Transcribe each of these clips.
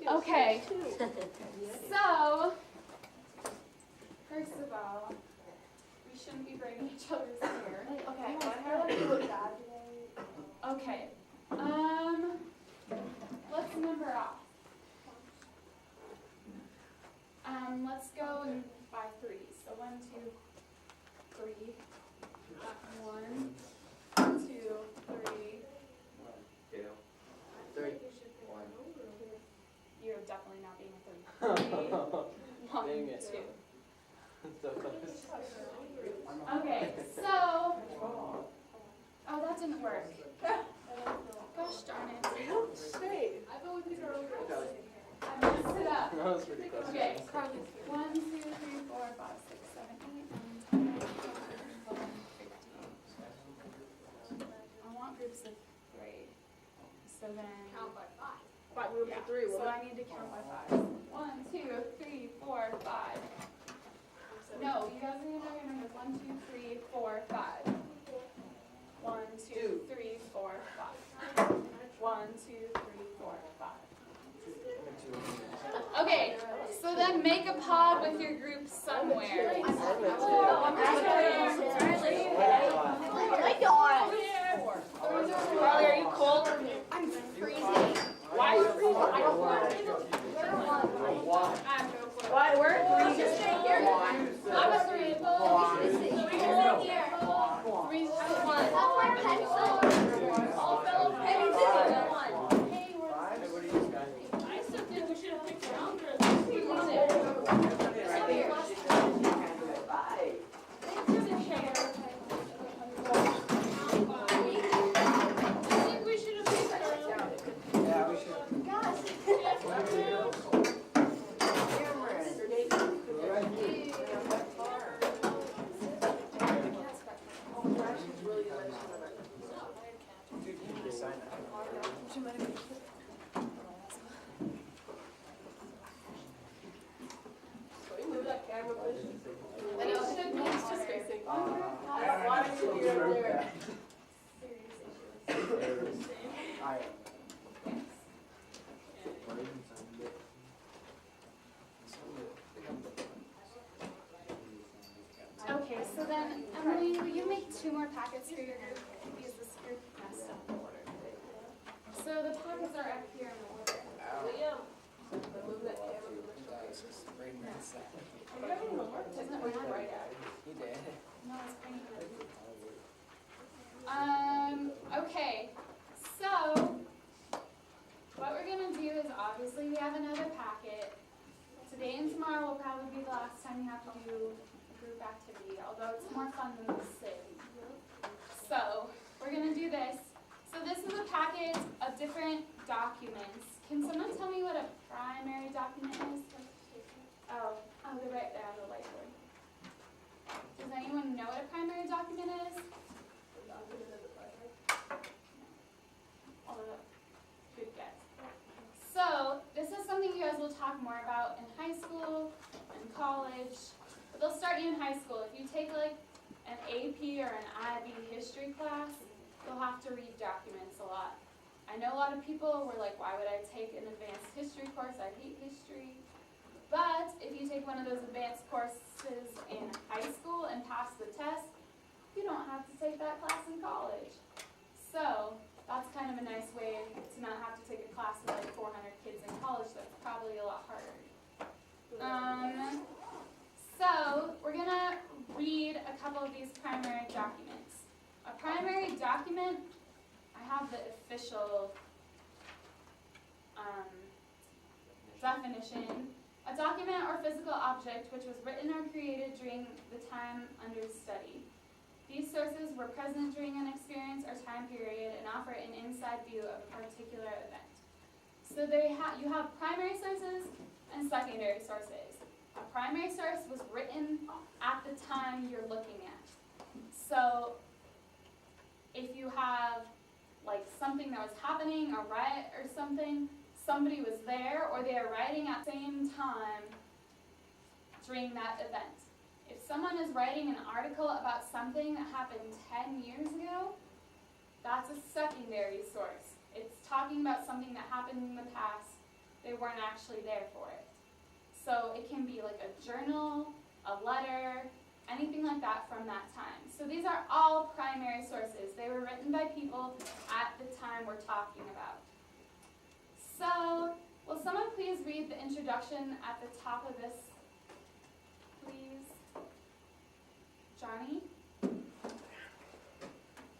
Okay. So, first of all, we shouldn't be braiding each other's hair. Okay, my hair looks bad today. Okay. Let's number off. Let's go by threes. So 1, 2, 3. 1, 2, 3. 2, 3. 1. You're definitely not being a 3. 1, Dang it. 2. So close. Okay, so. Oh, that didn't work. Gosh darn it. Hey. I messed it up. That was pretty close. Okay, 1, 2, 3, 4, 5, 6, 7, 8, 9, 10, 11, 12, 13. I want groups of 3. So then. Count by 5. 5 groups of 3. So I need to count by 5. 1, 2, 3, 4, 5. No, you guys need to know your numbers. 1, 2, 3, 4, 5. 1, 2, 3, 4, 5. 1, 2, 3, 4, 5. Okay, so then make a pod with your group somewhere. Riley, are you cold? I'm freezing. Why are you freezing? I don't want to. Why? Where? Just stay here. I'm a 3. Three, 1. All fell apart. Hey, this is 1. Hey, we're What do you guys think? I still think we should have picked around for I think we should have picked around. Yeah, we should. Sign that. Move that camera, please. And it should be just facing. Why don't you be over there? I am. Okay, so then, Emily, will you make 2 more packets for your group? Because this group messed up the order. So the packets are up here in the order. Liam, move that camera. Are you having homework? Isn't it right out? You did. No, it's green. Okay, so what we're gonna do is obviously we have another packet. Today and tomorrow will probably be the last time you have to do a group activity, although it's more fun than the sim. So we're gonna do this. So this is a packet of different documents. Can someone tell me what a primary document is? Oh, they're right there on the whiteboard. Does anyone know what a primary document is? Oh, good guess. So this is something you guys will talk more about in high school and college. But they'll start you in high school. If you take like an AP or an IB history class, you'll have to read documents a lot. I know a lot of people were like, why would I take an advanced history course? I hate history. But if you take one of those advanced courses in high school and pass the test, you don't have to take that class in college. So that's kind of a nice way to not have to take a class with like 400 kids in college. That's probably a lot harder. So we're going to read a couple of these primary documents. A primary document, I have the official definition. A document or physical object which was written or created during the time under study. These sources were present during an experience or time period and offer an inside view of a particular event. So you have primary sources and secondary sources. A primary source was written at the time you're looking at. So if you have like something that was happening, a riot or something, somebody was there or they are writing at the same time during that event. If someone is writing an article about something that happened 10 years ago, that's a secondary source. It's talking about something that happened in the past they weren't actually there for it. So it can be like a journal, a letter, anything like that from that time. So these are all primary sources. They were written by people at the time we're talking about. So, will someone please read the introduction at the top of this, please? Johnny?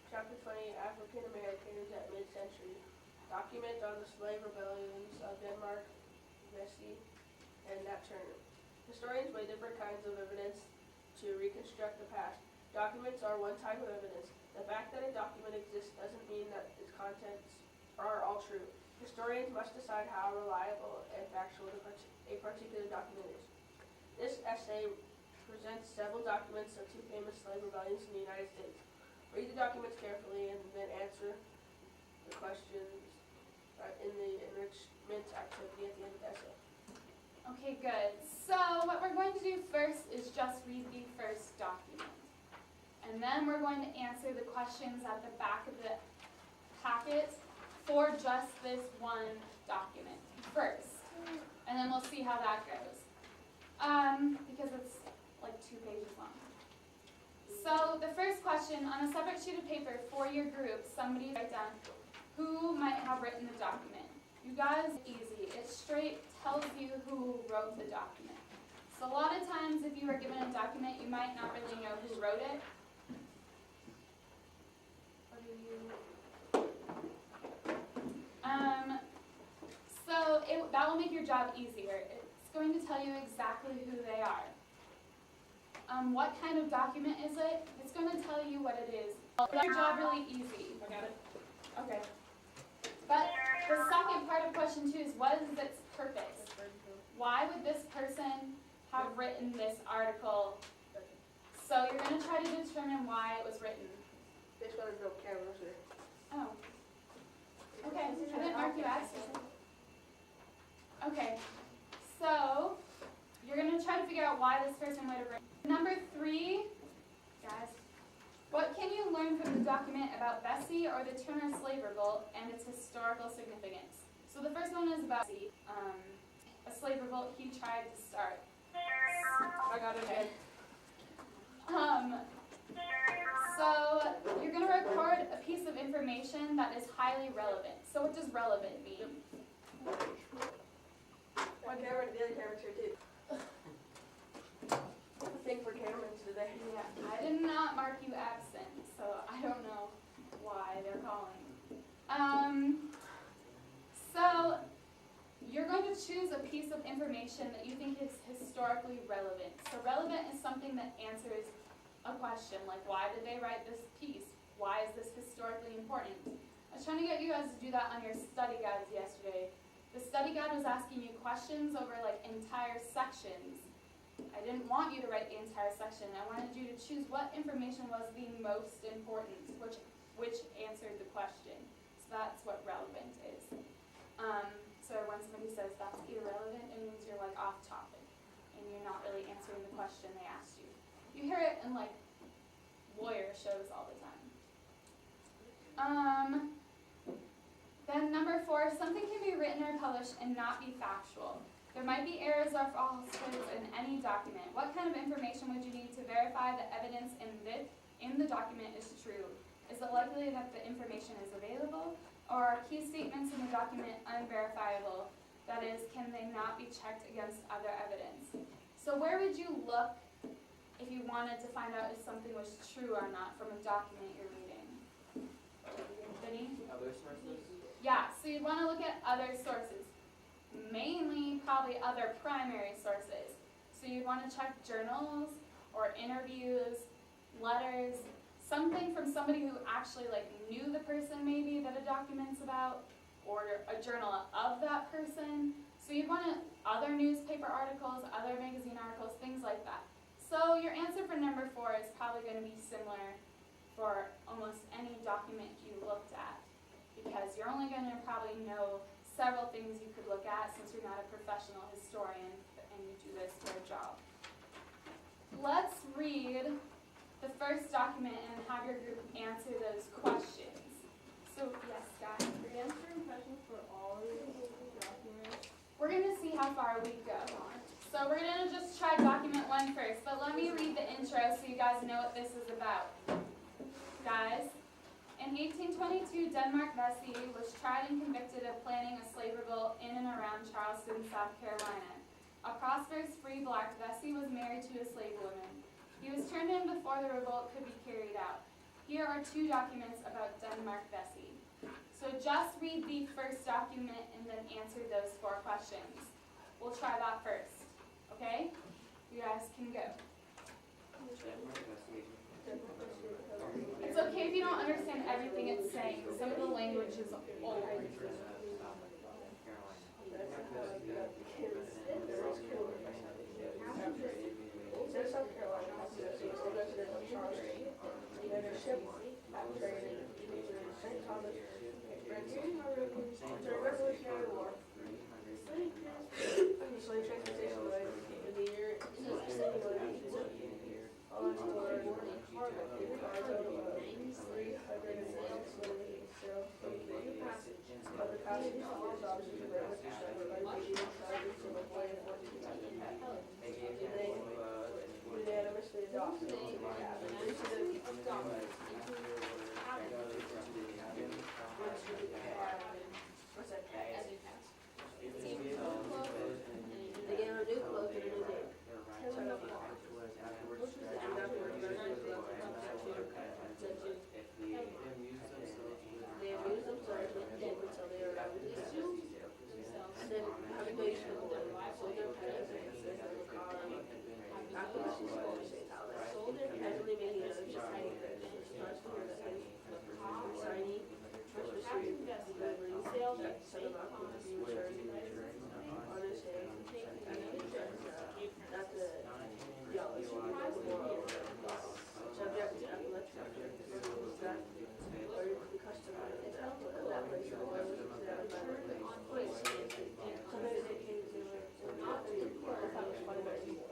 Chapter 20, African Americans at Mid-Century. Document on the slave rebellions of Denmark, Vesey, and Nat Turner. Historians weigh different kinds of evidence to reconstruct the past. Documents are one type of evidence. The fact that a document exists doesn't mean that its contents are all true. Historians must decide how reliable and factual a particular document is. This essay presents several documents of two famous slave rebellions in the United States. Read the documents carefully and then answer the questions in the enrichment activity at the end of the essay. Okay, good. So what we're going to do first is just read the first document. And then we're going to answer the questions at the back of the packet for just this one document first. And then we'll see how that goes. Because it's like 2 pages long. So the first question, on a separate sheet of paper for your group, somebody write down who might have written the document. You guys, easy. It straight tells you who wrote the document. So a lot of times if you are given a document, you might not really know who wrote it. Or do you? So that will make your job easier. It's going to tell you exactly who they are. What kind of document is it? It's going to tell you what it is. Make your job really easy. I got it. Okay. But the second part of question 2 is what is its purpose? Why would this person have written this article? So you're going to try to determine why it was written. This one is no cameras here. Oh. Okay, I didn't mark you absent. Okay, so you're going to try to figure out why this person would have written. Number 3, guys, what can you learn from the document about Vesey or the Turner slave revolt and its historical significance? So the first one is about Vesey, a slave revolt he tried to start. I got it again. So you're going to record a piece of information that is highly relevant. So what does relevant mean? My camera, the other camera's here too. I think for cameras today. Yeah, I did not mark you absent, so I don't know why they're calling. So you're going to choose a piece of information that you think is historically relevant. So relevant is something that answers a question, like why did they write this piece? Why is this historically important? I was trying to get you guys to do that on your study guides yesterday. The study guide was asking you questions over like entire sections. I didn't want you to write the entire section. I wanted you to choose what information was the most important, which answered the question. So that's what relevant is. So when somebody says that's irrelevant, it means you're like off topic and you're not really answering the question they asked you. You hear it in like lawyer shows all the time. Then number 4, something can be written or published and not be factual. There might be errors or falsehoods in any document. What kind of information would you need to verify the evidence in the document is true? Is it likely that the information is available? Or are key statements in the document unverifiable? That is, can they not be checked against other evidence? So where would you look if you wanted to find out if something was true or not from a document you're reading? Vinny? Other sources? Yeah, so you'd want to look at other sources. Mainly, probably other primary sources. So you'd want to check journals or interviews, letters, something from somebody who actually like knew the person maybe that a document's about, or a journal of that person. So you'd want to, other newspaper articles, other magazine articles, things like that. So your answer for number 4 is probably going to be similar for almost any document you looked at, because you're only going to probably know several things you could look at since you're not a professional historian and you do this for a job. Let's read the first document and have your group answer those questions. So, yes, Scott? For answering questions for all of these documents, we're gonna see how far we go. So we're gonna just try document 1 first, but let me read the intro so you guys know what this is about. Guys, in 1822, Denmark Vesey was tried and convicted of planning a slave revolt in and around Charleston, South Carolina. A prosperous, free black, Vesey was married to a slave woman. He was turned in before the revolt could be carried out. Here are 2 documents about Denmark Vesey. So just read the first document and then answer those 4 questions. We'll try that first, okay? You guys can go. It's okay if you don't understand everything it's saying. Some of the language is old. Since South Carolina has been a single resident of Charleston, the ownership had traded between St. Thomas and Princeton during the Revolutionary War. The slave transportation road in the year 1682, on toward Harvard, the cargo of 306 slaves sailed from the passage of the passage towards officers of British discovered by the British soldiers to avoid enforcement of the patent. They unanimously adopted the They gave him a new cloak and a new name. They amused themselves with the game until they were released. And then, having made sure that sold their pets and their colony, after the school of St. Thomas, casually making others just hiding their names, constantly signing, which was free delivery, that son of Malcolm to be returned on his hand, that the yellow should be subject to epileptic that or the custom of that place of the world was examined by the police. So they indicated they were not to be funny by people.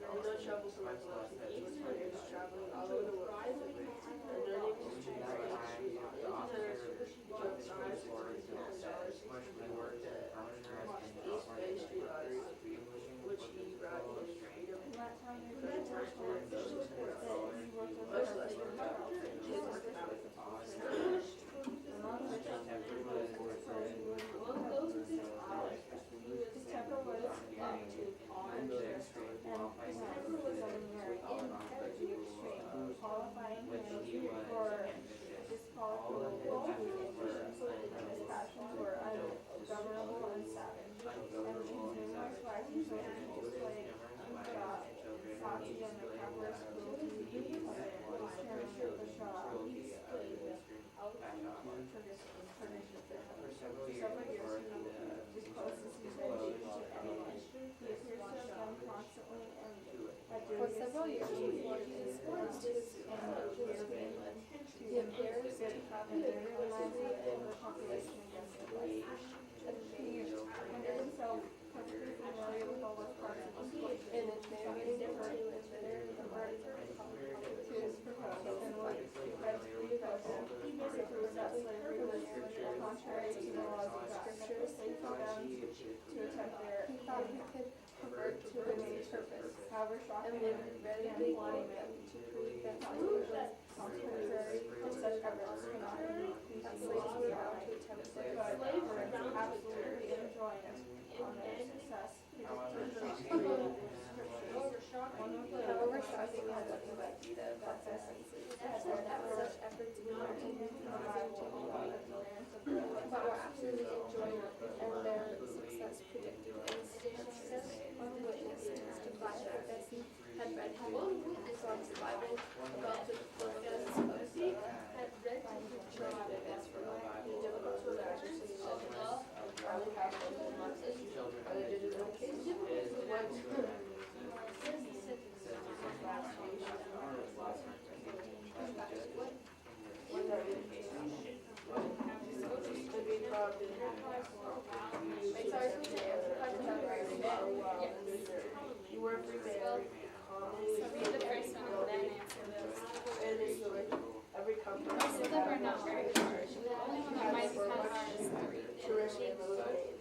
Although trouble so much less than he was traveling all over the world and learning to street East Bay Street Lottery, which he brought his freedom from that time. Much less than his temper was up to orange, and his temper was at a very energy extreme, qualifying him for disqualification, and his passions were ungovernable and savage, and his numerous wives and children displayed sausage and the capitalist cruelty of the chairman of the Shaw. For several years, he discloses his relationship to anyone. He appears to have done constantly and at for several years before he disclosed his European he appears to have been very reliable in the population against the white. He rendered himself perfectly familiar with all the parts of the state and is very different to his proposal and would eventually vote him to prove that slavery was contrary to the laws of scripture. They fell down to attempt their he thought he could convert to a new purpose. However, shocking and began plotting to prove that slavery was contrary to such efforts were not that slaves were bound to attempt to slavery were absolutely enjoined on their success. However, shocking had nothing but the process had said that such efforts would continue to provide to the lands of the but were absolutely enjoined and their success predicted one witness testified that Vesey had read from the Bible about the fulfillment of had read from the Bible for he difficult to imagine since the law probably happened in months as children other did in one case what every man, calmly, So read the first one and then answer this. and is the every company. Most of them are not very hard. The only one that might be kind of hard is 3. Tuition and motivate.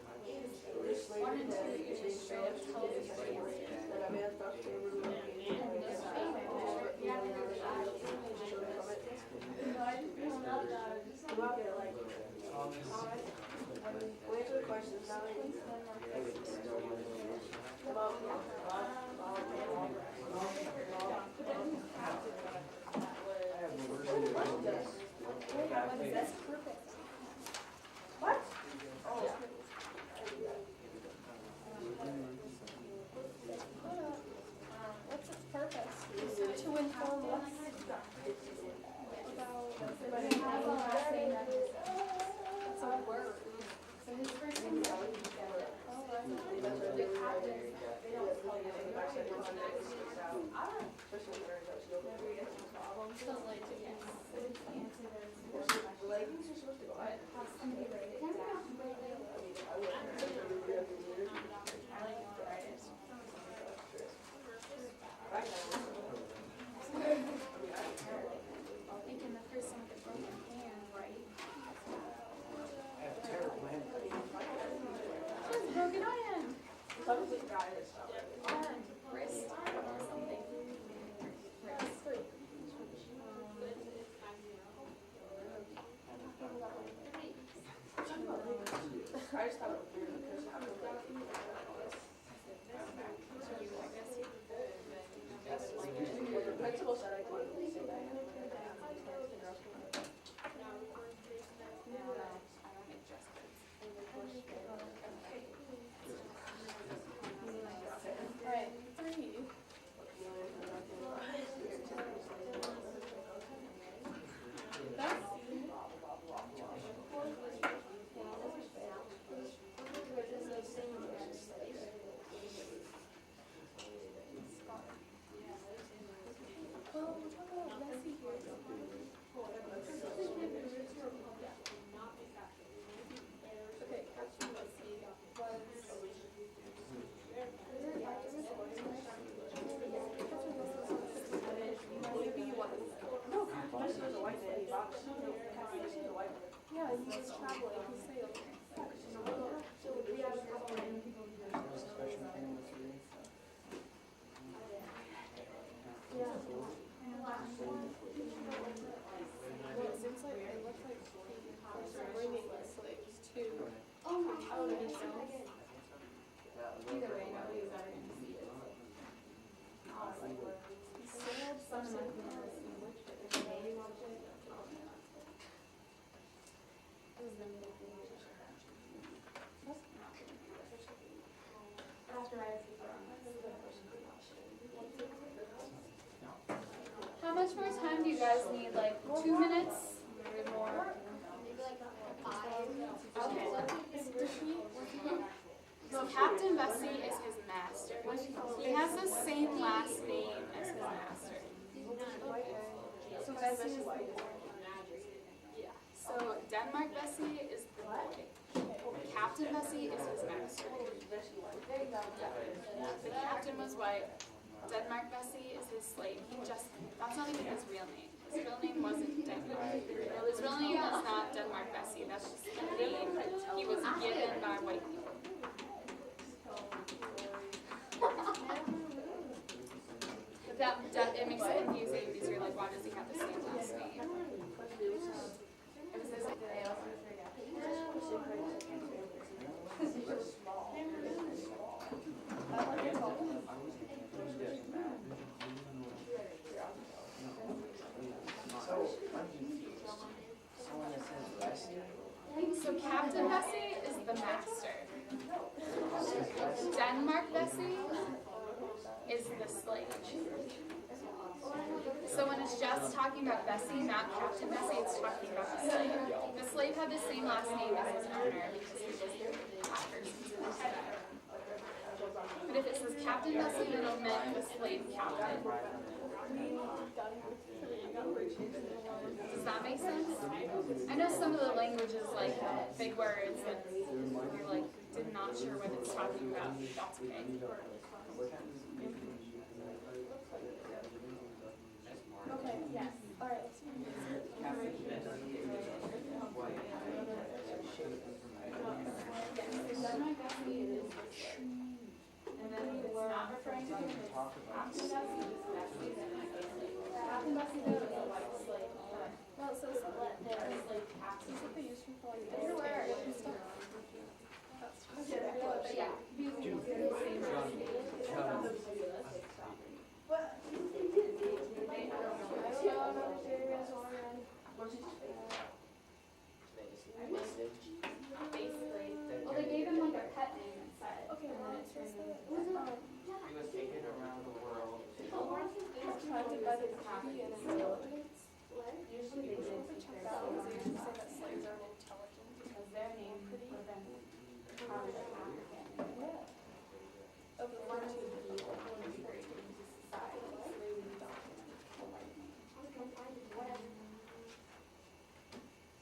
This 1 lady and 2 that you is just straight up told you to answer. that a man thought they were really And those favorite, you have to do the Answer the questions now. What? Oh. What's its purpose? To inform us about it's a word. So his first name is so like yes. Leggings are supposed to go out. Thinking the person with the broken hand, right? I have terrible handwriting. She has a broken hand. Probably guy that's not. Arm, wrist, something. Wrist. I just thought it was weird because how come like the principal said I couldn't say that. Alright, 3. Okay, Captain Bessie maybe you want No, this is a white man. He boxed. This is a white man. yeah, he's traveling, he sailed. Well, it seems like it looks like they're bringing slaves too. Oh my god. Either way, nobody's ever gonna see it. He sailed something. How much more time do you guys need? Like 2 minutes? Or more? So Captain Bessie is his master. He has the same last name as his master. So Bessie is white. Yeah. So Denmark Bessie is the boy. Captain Bessie is his master. Yeah. The captain was white. Denmark Bessie is his slave. That's not even his real name. His real name wasn't Denmark. His real name is not Denmark Bessie. That's just the name he was given by white people. That it makes it confusing because you're like, why does he have the same last name? It was his So Captain Bessie is the master. Denmark Bessie is the slave. So when it's just talking about Bessie, not Captain Bessie, it's talking about the slave. The slave had the same last name as his owner because he was that person's master. But if it says Captain Bessie, then it'll mean the slave captain. Does that make sense? I know some of the language is like big words and you're like not sure what it's talking about. That's okay. talk about Captain Bessie is Bessie, and like Captain Bessie though is a white slave. Well, it says split there. There's like Captain. Is it the use for like Everywhere. and stuff? That's But yeah, Dude, basically, well, they gave him like a pet name instead. okay, And well, then it it says turned that he was taken around the world. founded by the beauty and intelligence. Usually they did Check check that that one, one. so you just say that slaves aren't intelligent. Because their name would have been probably like African. Of the 14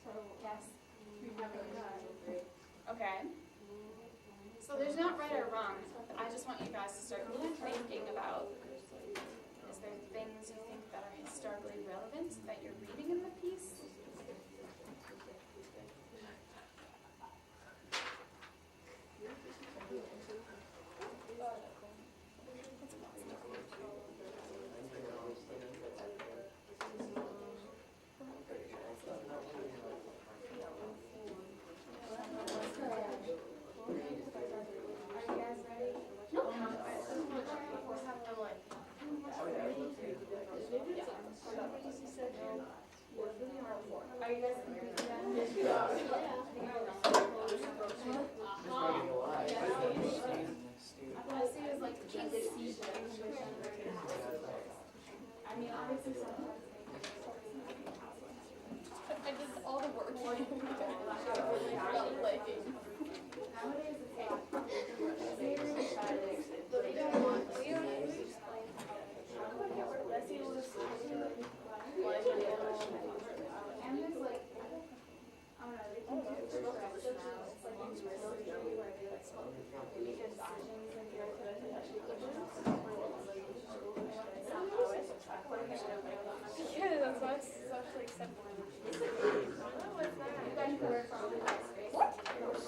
So, yes. Okay. So there's not right or wrong. I just want you guys to start thinking about, is there things you think that are historically relevant that you're reading in the piece? Are you guys ready? Are you guys completely done? Bessie is like the best I mean, obviously sometimes I did all the work for you. nowadays it's like and there's like I don't know, they can do express now. It's like in military where they like make decisions and you're Yeah, that's why it's actually acceptable.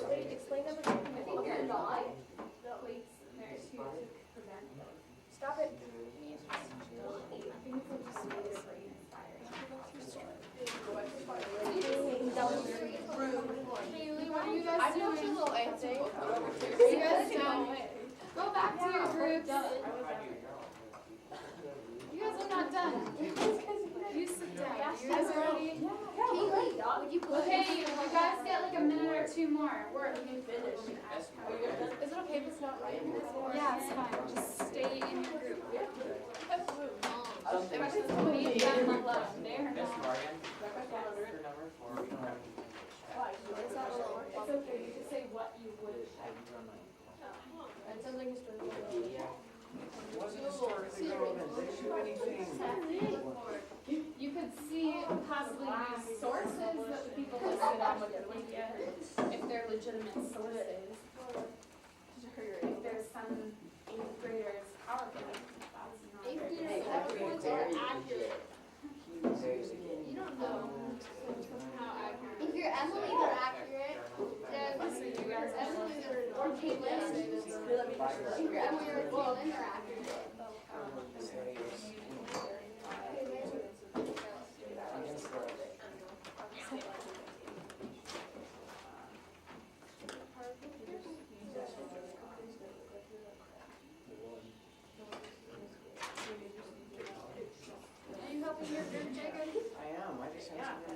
Wait, explain that again. I think you're not. Plates there to prevent. Stop it. I think it's like just really brain inspiring. Haley, what are you guys I know doing? two little anything. You guys done? Go back to your groups. You guys are not done. You sit down. You guys are ready? Okay, you guys get like a minute or two more. Is it okay if it's not right? Yeah, it's fine. Just stay in your group. Something. Leave them alone. They're Miss not. Morgan, your number 4, we don't have any. It's okay. You just say what you would have. It sounds like historical. Wasn't historically relevant, didn't do anything. You could see possibly use sources that the people listed on Wikipedia, if they're legitimate sources. If there's some 8th graders PowerPoint, that's not very accurate. You don't know how accurate. If you're Emily, they're accurate. Then So you guys Emily or Caitlin. If you're Emily or Caitlin, they're accurate. Are you helping your group, Jacob? I am, I just have to.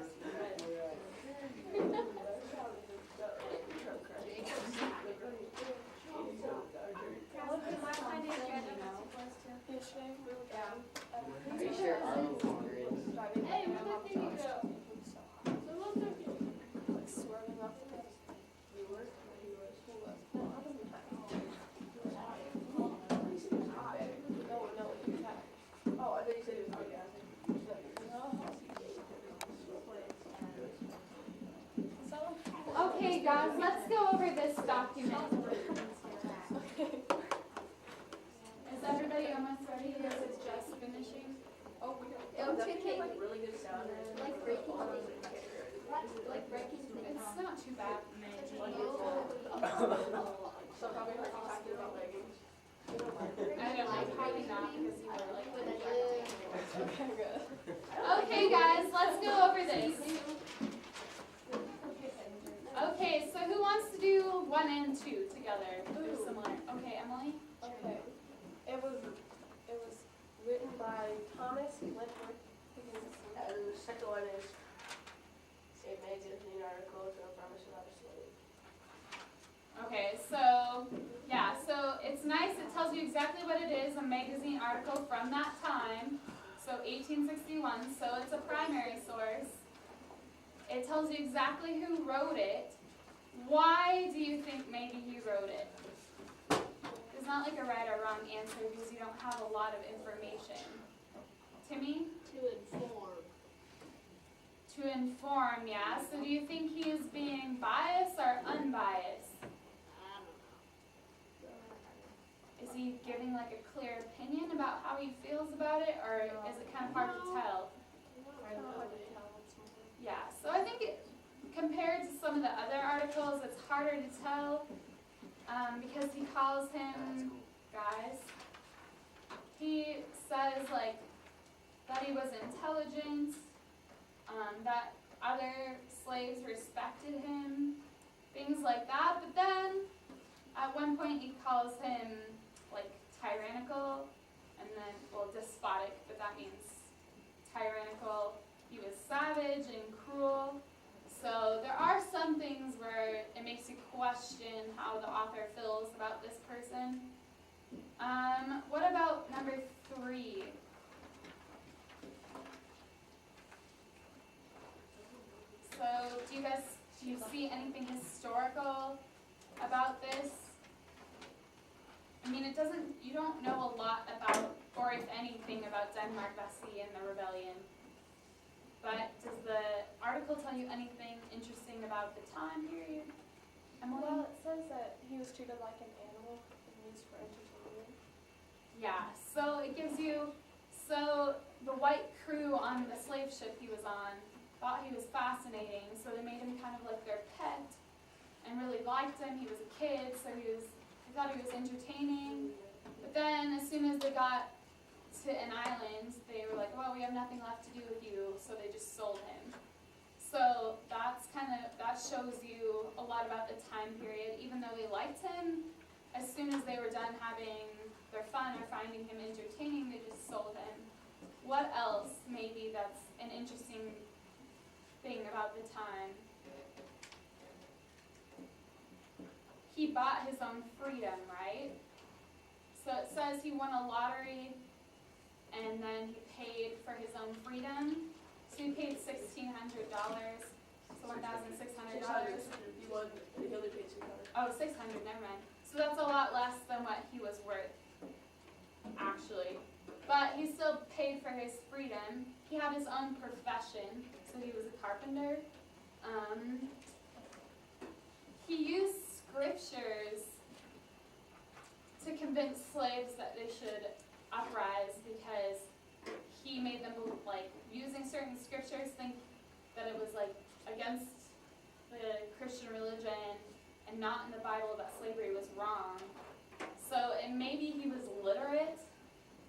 Yesterday, we were down. Are you sure Arnold Walker is? Hey, where'd that thing go? Like swerving off the road. He was. No, I wasn't tired. No, he was tired. Oh, I thought you said he was orgasmic. Okay, guys, let's go over this document. Is everybody almost ready? Or is it just finishing? Oh, we don't. It'll take it Like really good sound. like breaking things. Like breaking things. It's not too bad. So probably like talking about leggings. I don't like how not because you were like. Okay, good. Okay, guys, let's go over this. Okay, so who wants to do 1 and 2 together? They're similar. Okay, Emily? Okay. It was written by Thomas Wentworth Higginson. And the second one is a magazine article to promise about a slave. Okay, so, yeah, so it's nice. It tells you exactly what it is, a magazine article from that time. So 1861, so it's a primary source. It tells you exactly who wrote it. Why do you think maybe he wrote it? There's not like a right or wrong answer because you don't have a lot of information. Timmy? To inform. To inform, yeah. So do you think he is being biased or unbiased? I don't know. Is he giving like a clear opinion about how he feels about it, or is it kind of hard to tell? I don't know. Yeah, so I think compared to some of the other articles, it's harder to tell because he calls him guys. He says like that he was intelligent, that other slaves respected him, things like that. But then at one point he calls him like tyrannical, and then despotic, but that means tyrannical. He was savage and cruel. So there are some things where it makes you question how the author feels about this person. What about number 3? So do you see anything historical about this? I mean, you don't know a lot about, or if anything, about Denmark Vesey and the rebellion. But does the article tell you anything interesting about the time period? Emily? Well, it says that he was treated like an animal and used for entertainment. Yeah, so it gives you, so the white crew on the slave ship he was on thought he was fascinating, so they made him kind of like their pet and really liked him. He was a kid, so they thought he was entertaining. But then as soon as they got to an island, they were like, well, we have nothing left to do with you, so they just sold him. So that shows you a lot about the time period. Even though they liked him, as soon as they were done having their fun or finding him entertaining, they just sold him. What else maybe that's an interesting thing about the time? He bought his own freedom, right? So it says he won a lottery and then he paid for his own freedom. So he paid $1,600, so $1,600. He only paid $600. Oh, $600, never mind. So that's a lot less than what he was worth, actually. But he still paid for his freedom. He had his own profession, so he was a carpenter. He used scriptures to convince slaves that they should uprise because he made them, like, using certain scriptures, think that it was, like, against the Christian religion and not in the Bible that slavery was wrong. So, and maybe he was literate.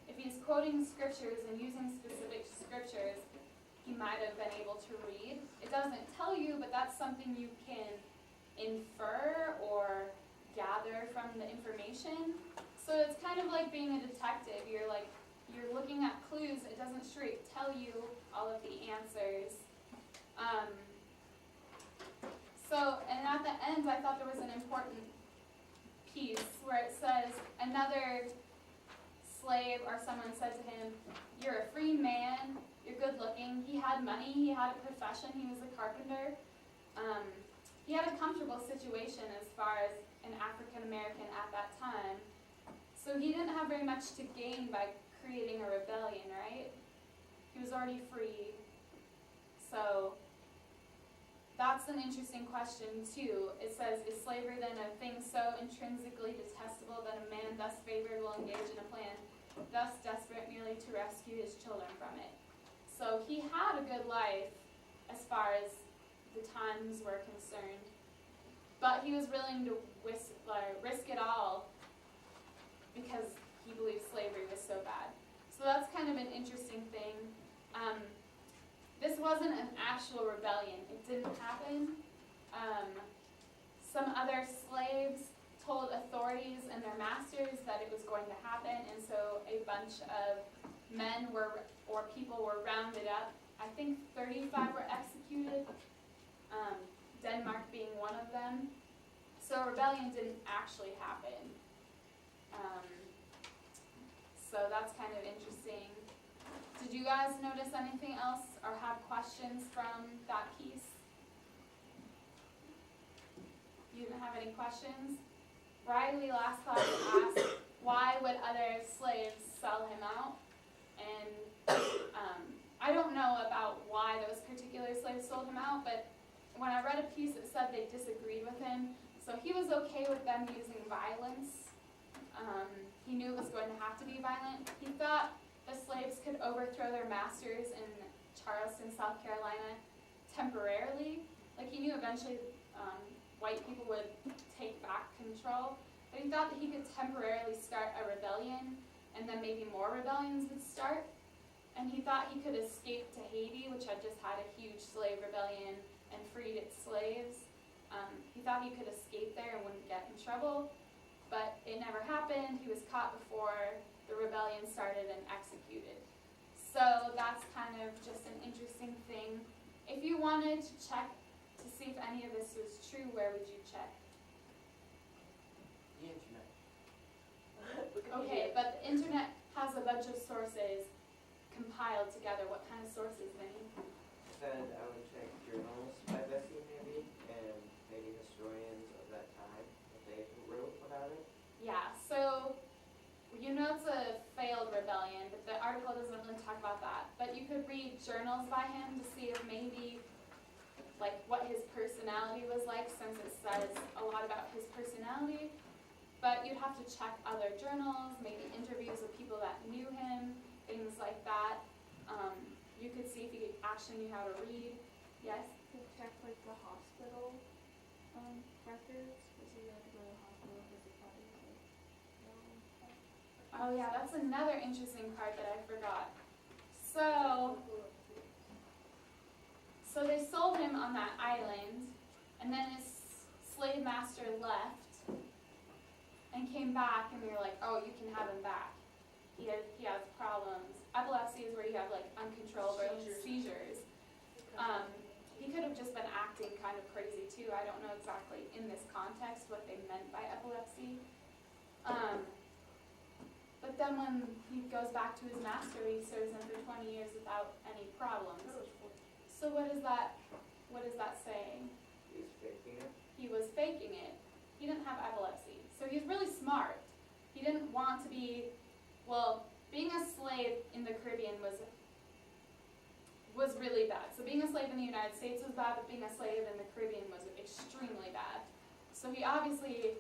If he's quoting scriptures and using specific scriptures, he might have been able to read. It doesn't tell you, but that's something you can infer or gather from the information. So it's kind of like being a detective. You're looking at clues. It doesn't straight tell you all of the answers. And at the end, I thought there was an important piece where it says another slave or someone said to him, "You're a free man. You're good looking." He had money. He had a profession. He was a carpenter. He had a comfortable situation as far as an African American at that time. So he didn't have very much to gain by creating a rebellion, right? He was already free. So that's an interesting question too. It says, is slavery then a thing so intrinsically detestable that a man thus favored will engage in a plan, thus desperate merely to rescue his children from it? So he had a good life as far as the times were concerned, but he was willing to risk it all because he believed slavery was so bad. kind of an interesting thing. This wasn't an actual rebellion. It didn't happen. Some other slaves told authorities and their masters that it was going to happen, and so a bunch of men or people were rounded up. I think 35 were executed, Denmark being one of them. So rebellion didn't actually happen. So that's kind of interesting. Did you guys notice anything else or have questions from that piece? You didn't have any questions? Riley last class asked, why would other slaves sell him out? And I don't know about why those particular slaves sold him out, but when I read a piece it said they disagreed with him. So he was okay with them using violence. He knew it was going to have to be violent. He thought the slaves could overthrow their masters in Charleston, South Carolina, temporarily. Like, he knew eventually white people would take back control, but he thought that he could temporarily start a rebellion, and then maybe more rebellions would start. And he thought he could escape to Haiti, which had just had a huge slave rebellion and freed its slaves. He thought he could escape there and wouldn't get in trouble, but it never happened. He was caught before the rebellion started and executed. So that's kind of just an interesting thing. If you wanted to check to see if any of this was true, where would you check? The internet. Okay, but the internet has a bunch of sources compiled together. What kind of sources, Vinny? Then I would check journals by Bessie maybe, and maybe historians of that time, if they wrote about it. Yeah, so you know it's a failed rebellion, but the article doesn't really talk about that. But you could read journals by him to see if maybe like what his personality was like, since it says a lot about his personality. But you'd have to check other journals, maybe interviews with people that knew him, things like that. You could see if he actually knew how to read. Yes? Check like the hospital records, because you had to go to the hospital because the body was like, Oh yeah, that's another interesting part that I forgot. So they sold him on that island, and then his slave master left and came back, and we were like, oh, you can have him back. He has problems. Epilepsy is where you have like uncontrollable seizures. He could have just been acting kind of crazy too. I don't know exactly in this context what they meant by epilepsy. But then when he goes back to his master, he serves him for 20 years without any problems. So what is that saying? He's faking it. He was faking it. He didn't have epilepsy. So he's really smart. He didn't want to be, well, being a slave in the Caribbean was really bad. So being a slave in the United States was bad, but being a slave in the Caribbean was extremely bad. So he obviously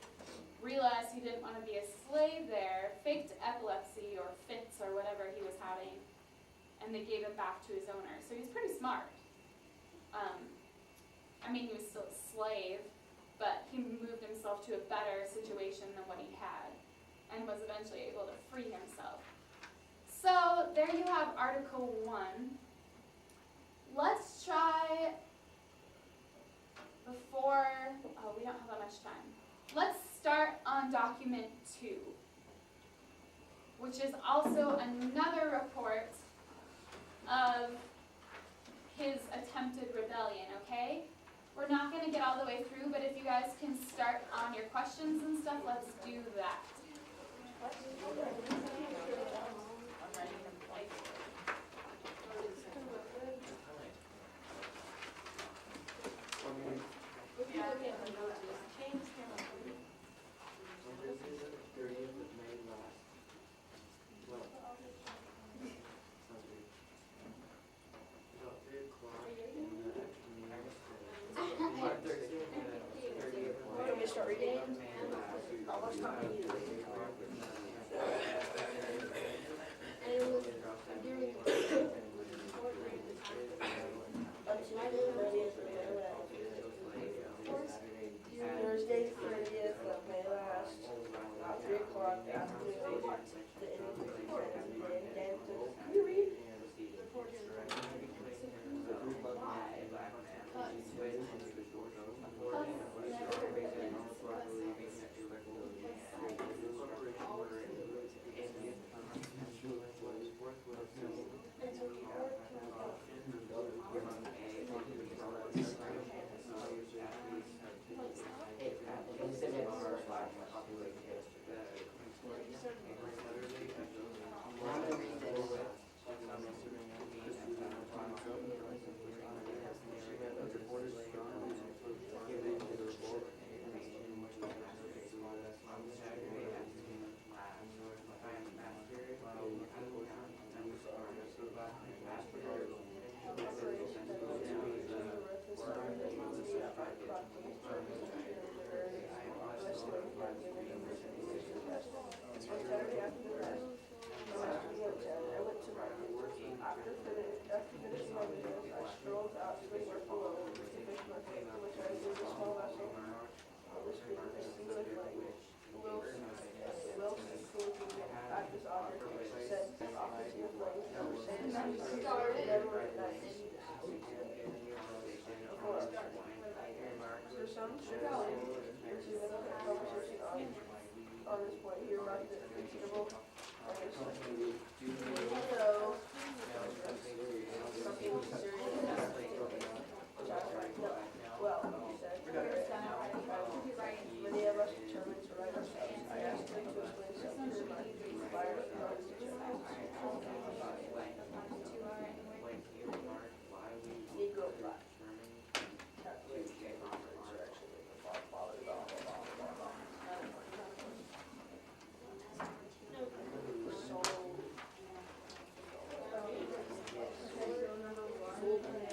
realized he didn't want to be a slave there, faked epilepsy or fits or whatever he was having, and they gave him back to his owner. So he's pretty smart. He was still a slave, but he moved himself to a better situation than what he had, and was eventually able to free himself. So there you have Article 1. Let's try, we don't have that much time. Let's start on Document 2, which is also another report of his attempted rebellion, okay? We're not going to get all the way through, but if you guys can start on your questions and stuff, let's do that. Start reading. Thursday, 30th of May last, about 3 o'clock after the Danton started memory night. For some, conversation on this point here about the repeatable. So, something serious. Which I was like, no. Well, he said, many of us determined to write ourselves. I asked him to explain something to my inspired from Negro Black.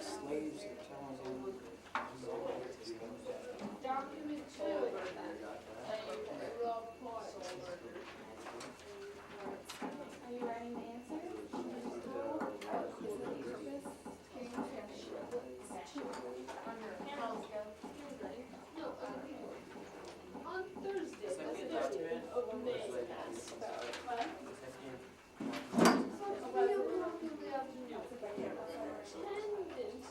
Slaves are telling them. Document two. Are you writing the answer? On Thursday, Send me a the document. 15th of May. Attendance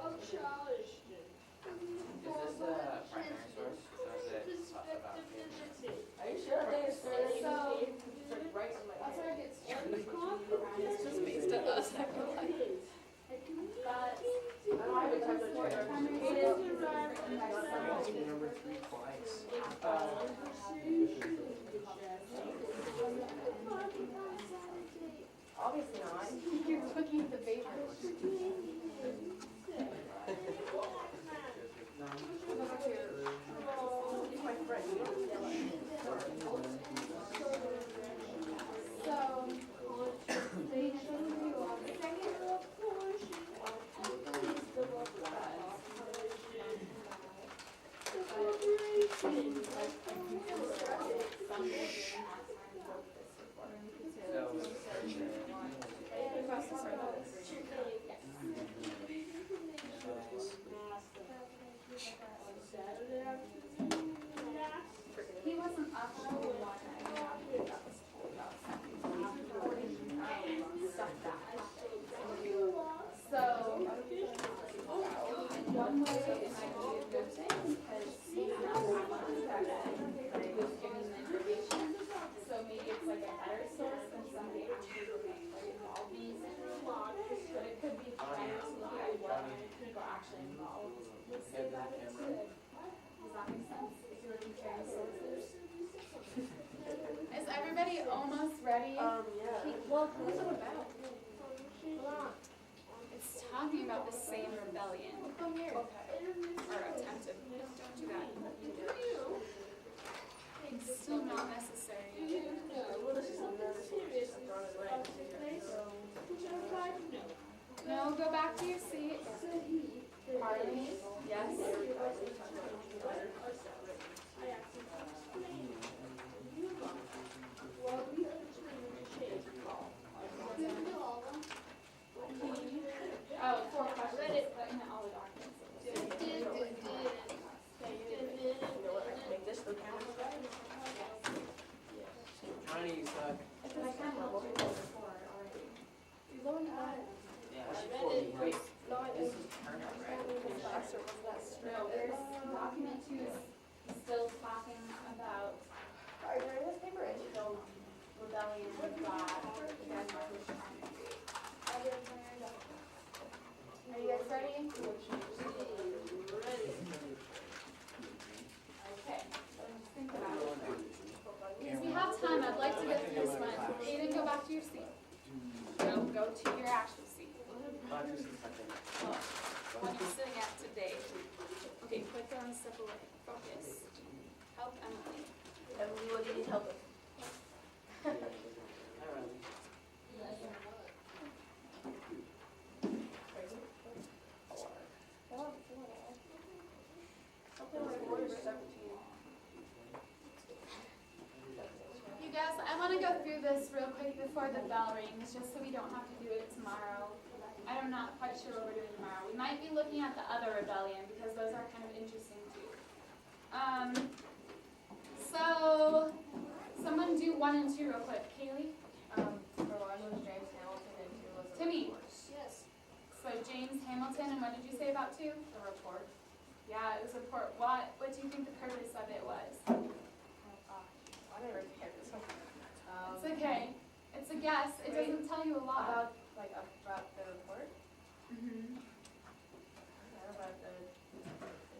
of Charleston. Is this the primary source? Or is it about Respectability. Are you sure? I think it's fair. So, It's right in my that's head. where it gets And tricky. confidence. It's just based on us, I feel like. But I don't have a time to for check. primary It school, is. Answer number 3 twice. Obviously not. you're cooking the baby. He's my friend. You don't yell at me. So, they should do a second he wasn't up to the one I that was told about stuff that so in one way it might be a good thing because he's not the one who's giving the information, so maybe it's like a better source than somebody actually like involved in the situation, but it could be better to look at what people actually involved would say about it too. Does that make sense? If you were comparing sources. Is everybody almost ready? Yeah. Well, what's it about? It's talking about the same rebellion. Come here. Or attempted. Don't do that. It's still not necessary. Well, this is another serious. I'm drawing it right. No, go back to your seat. Harley? Yes? Oh, 4 questions, but in all the documents. You know what? I can make this the camera. Chinese, Because I can't level it before already. yeah, wait, this is Turner, right? No, there's document 2 is still talking about Alright, during this paper is the rebellion that Denmark was trying to create. Are you guys ready? Okay, so just think about it. If we have time, I'd like to get through this one. Aiden, go back to your seat. No, go to your actual seat. What are you sitting at today? Okay, put down a step away. Focus. Help Emily. Emily, what do you need help with? You guys, I want to go through this real quick before the bell rings, just so we don't have to do it tomorrow. I'm not quite sure what we're doing tomorrow. We might be looking at the other rebellion, because those are kind of interesting too. So, someone do 1 and 2 real quick. Kaylee? For one was James Hamilton and 2 Timmy. Yes. So James Hamilton, and what did you say about 2? A report. Yeah, it was a report. What do you think the purpose of it was? I didn't really get this one. It's okay. It's a guess. It Wait. doesn't tell you a lot. About the report? Mm-hmm. It's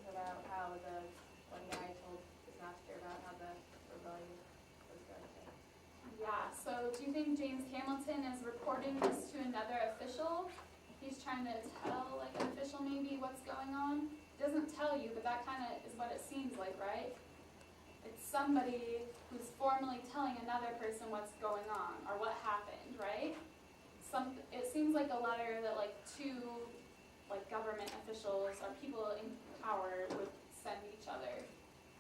about how the one guy told his master about how the rebellion was going to. Yeah, so do you think James Hamilton is reporting this to another official? He's trying to tell, like, an official maybe what's going on? It doesn't tell you, but that kind of is what it seems like, right? It's somebody who's formally telling another person what's going on, or what happened, right? It seems like a letter that, like, 2, like, government officials or people in power would send each other.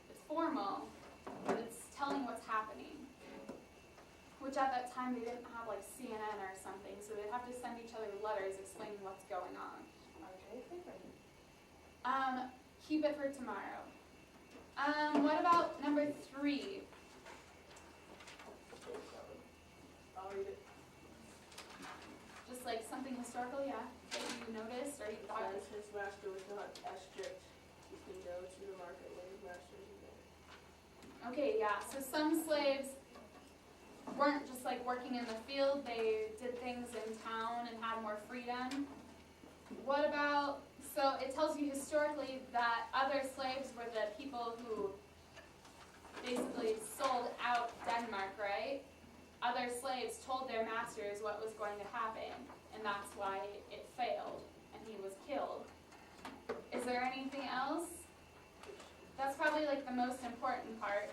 It's formal, but it's telling what's happening. Which at that time they didn't have like CNN or something, so they'd have to send each other letters explaining what's going on. Keep it for tomorrow. What about number 3? I'll read it. Just like something historical, yeah, that you noticed or you It thought. says his master was not as strict. He can go to the market when his master is there. Okay, yeah, so some slaves weren't just like working in the field, they did things in town and had more freedom. What about, so it tells you historically that other slaves were the people who basically sold out Denmark, right? Other slaves told their masters what was going to happen, and that's why it failed, and he was killed. Is there anything else? That's probably like the most important part.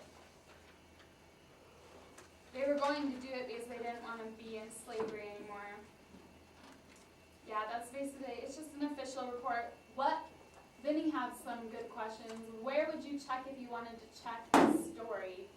They were going to do it because they didn't want to be in slavery anymore. Yeah, that's basically, it's just an official report. Vinny had some good questions. Where would you check if you wanted to check the story?